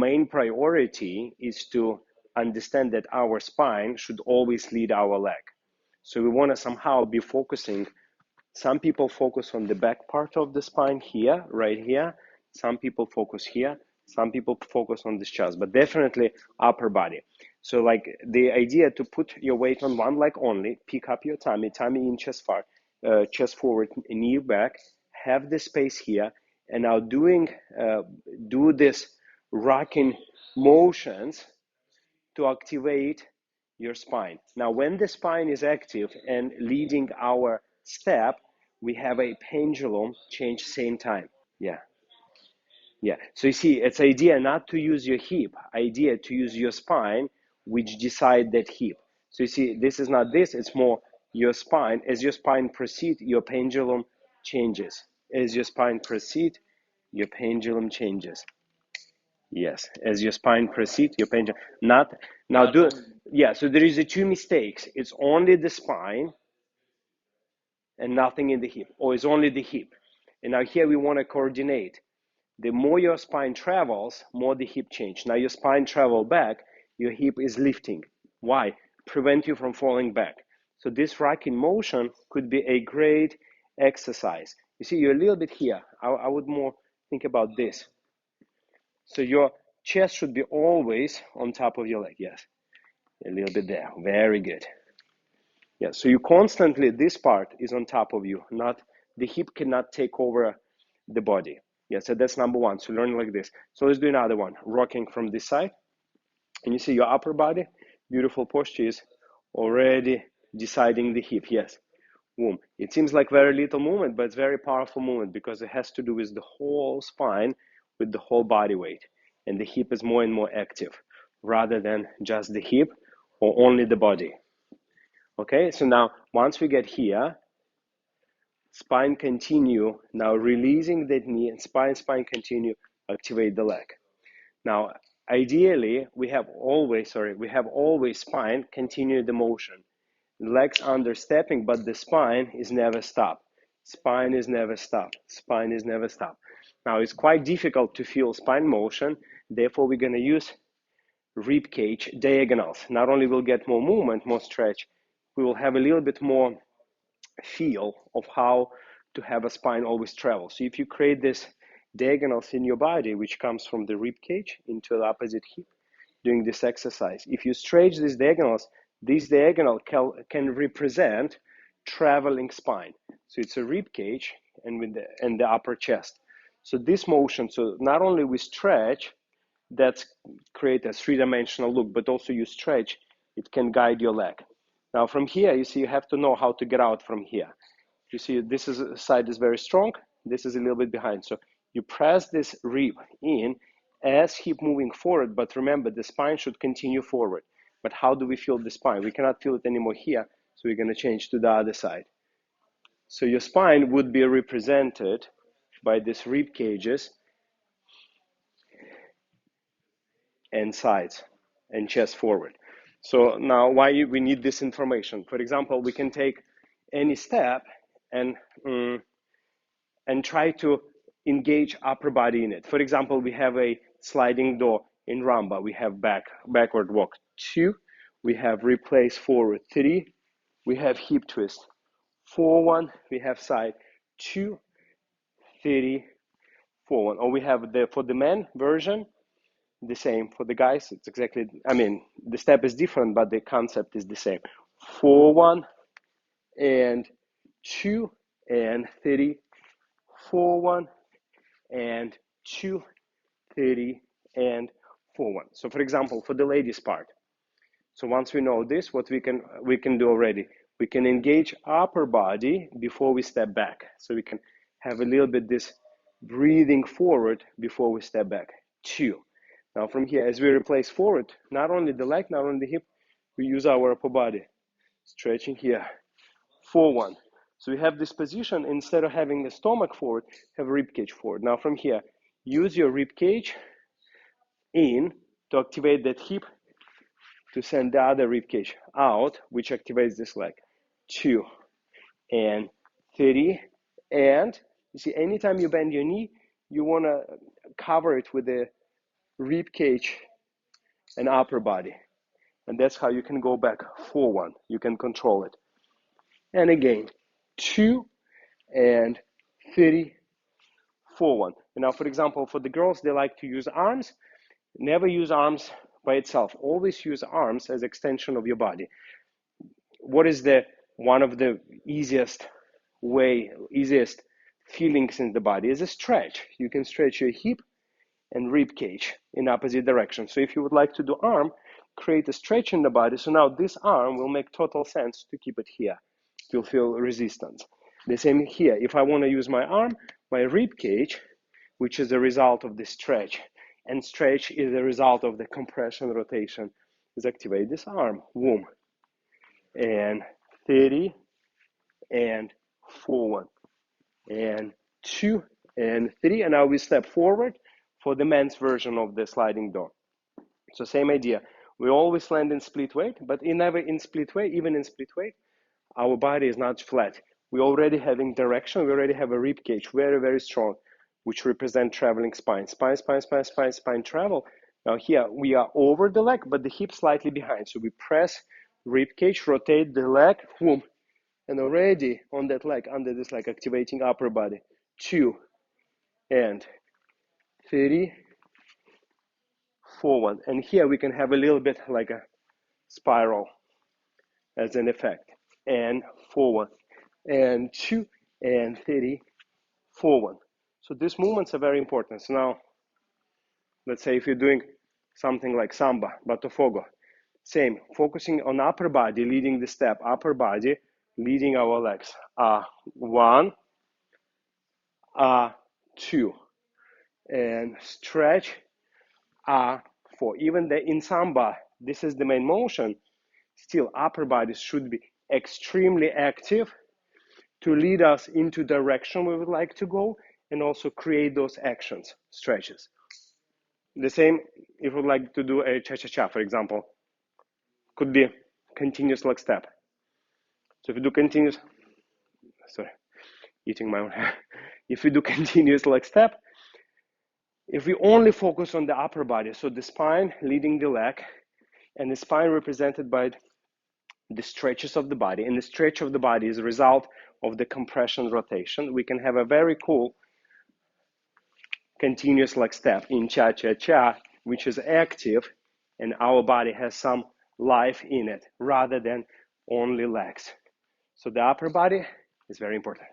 main priority is to understand that our spine should always lead our leg. So we want to somehow be focusing. Some people focus on the back part of the spine here, right here. Some people focus here. Some people focus on this chest, but definitely upper body. So like the idea to put your weight on one leg only, pick up your tummy, tummy in, chest far, chest forward, knee back, have the space here, and now do this rocking motions to activate your spine. Now, when the spine is active and leading our step, we have a pendulum change same time. Yeah. Yeah. So you see, it's idea not to use your hip, idea to use your spine, which decide that hip. So you see, this is not this, it's more your spine. As your spine proceed, your pendulum changes. As your spine proceed, your pendulum changes. Yes, as your spine proceed, your pendulum not now do. Yeah, so there is a two mistakes. It's only the spine and nothing in the hip, or it's only the hip. And now here we want to coordinate. The more your spine travels, more the hip change. Now your spine travel back, your hip is lifting. Why? Prevent you from falling back. So this rocking motion could be a great exercise. You see, you're a little bit here. I would more think about this. So your chest should be always on top of your leg. Yes, a little bit there. Very good. Yeah, so you constantly, this part is on top of you, not the hip cannot take over the body. Yeah, so that's number one. So learn like this. So let's do another one. Rocking from this side. And you see your upper body, beautiful posture is already deciding the hip. Yes. Boom. It seems like very little movement, but it's very powerful movement because it has to do with the whole spine, with the whole body weight. And the hip is more and more active rather than just the hip or only the body. Okay, so now once we get here, spine continue, now releasing that knee and spine continue, activate the leg. Now, ideally, we have always spine continue the motion. Legs understepping, but the spine is never stop. Spine is never stop. Spine is never stop. Now, it's quite difficult to feel spine motion. Therefore, we're going to use rib cage diagonals. Not only will get more movement, more stretch, we will have a little bit more feel of how to have a spine always travel. So if you create this diagonals in your body, which comes from the rib cage into the opposite hip, doing this exercise, if you stretch these diagonals, this diagonal can represent traveling spine. So it's a rib cage and with the upper chest. So this motion, so not only we stretch, that's create a three-dimensional look, but also you stretch, it can guide your leg. Now from here, you see, you have to know how to get out from here. You see, this side is very strong, this is a little bit behind. So you press this rib in as hip moving forward, but remember the spine should continue forward. But how do we feel the spine? We cannot feel it anymore here, so we're gonna change to the other side. So your spine would be represented by these rib cages and sides and chest forward. So now why we need this information? For example, we can take any step and try to engage upper body in it. For example, we have a sliding door in Rumba. We have backward walk 2. We have replace forward 3. We have hip twist 4-1. We have side 2, 3, 4-1. Or we have for the men version, the same. For the guys, it's exactly, the step is different, but the concept is the same. 4-1 and 2 and 3, 4-1 and 2, 3 and 4-1. So for example, for the ladies part, so once we know this, what we can do already, we can engage upper body before we step back. So we can have a little bit this breathing forward before we step back. 2. Now from here, as we replace forward, not only the leg, not only the hip, we use our upper body. Stretching here. 4-1. So we have this position, instead of having the stomach forward, have rib cage forward. Now from here, use your rib cage in to activate that hip to send the other rib cage out, which activates this leg. 2 and 3. And you see, anytime you bend your knee, you want to cover it with the rib cage, and upper body. And that's how you can go back for one. You can control it. And again, 2 and 30 for one. And now, for example, for the girls, they like to use arms. Never use arms by itself. Always use arms as extension of your body. What is the one of the easiest feelings in the body is a stretch. You can stretch your hip and rib cage in opposite direction. So if you would like to do arm, create a stretch in the body. So now this arm will make total sense to keep it here. You'll feel resistance. The same here. If I want to use my arm, my rib cage, which is a result of the stretch, and stretch is a result of the compression rotation, is activate this arm. Boom. And 30 and forward. And 2 and 3. And now we step forward for the men's version of the sliding door. So same idea. We always land in split weight, but never in split weight. Even in split weight, our body is not flat. We already having direction. We already have a rib cage, very, very strong, which represent traveling spine. Spine travel. Now here we are over the leg, but the hip slightly behind. So we press rib cage, rotate the leg, boom, and already on that leg, under this leg, activating upper body. 2 and 30 forward. And here we can have a little bit like a spiral as an effect. And forward. And 2 and 30 forward. So these movements are very important. So now, let's say if you're doing something like samba, batofogo, same, focusing on upper body, leading the step, upper body, leading our legs. 1, 2, and stretch, 4. Even in samba, this is the main motion. Still, upper body should be extremely active to lead us into direction we would like to go, and also create those actions, stretches. The same if we would like to do a cha-cha-cha, for example, could be continuous leg step. So if you do continuous, eating my own hair. If you do continuous leg step, if we only focus on the upper body, so the spine leading the leg, and the spine represented by the stretches of the body, and the stretch of the body is a result of the compression rotation, we can have a very cool continuous leg step in cha-cha-cha, which is active, and our body has some life in it, rather than only legs. So the upper body is very important.